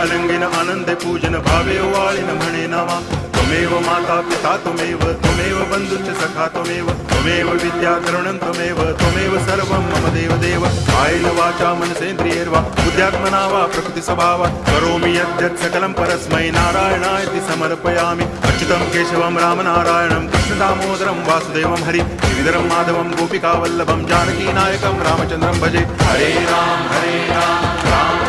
अलंगिन आनंदे पूजन भावे ओवाळीन म्हणे नावा त्वमेव माता पिता त्वमेव बंधुश्च सखा त्वमेव विद्या तरुणं त्वमेव सर्वं मम देव कायेन वाचा मनसेन्द्रियैर्वा बुद्ध्यात्मना वा प्रकृति स्वभावात् करोमि यद्यत् सकलं परस्मै नारायणायति समर्पयामि अच्युतं केशवं रामनारायणं कृष्णदामोदरं वासुदेवं हरि गिरिधरं माधवं गोपिकावल्लभं जानकीनायकं रामचन्द्रं भजे हरे राम राम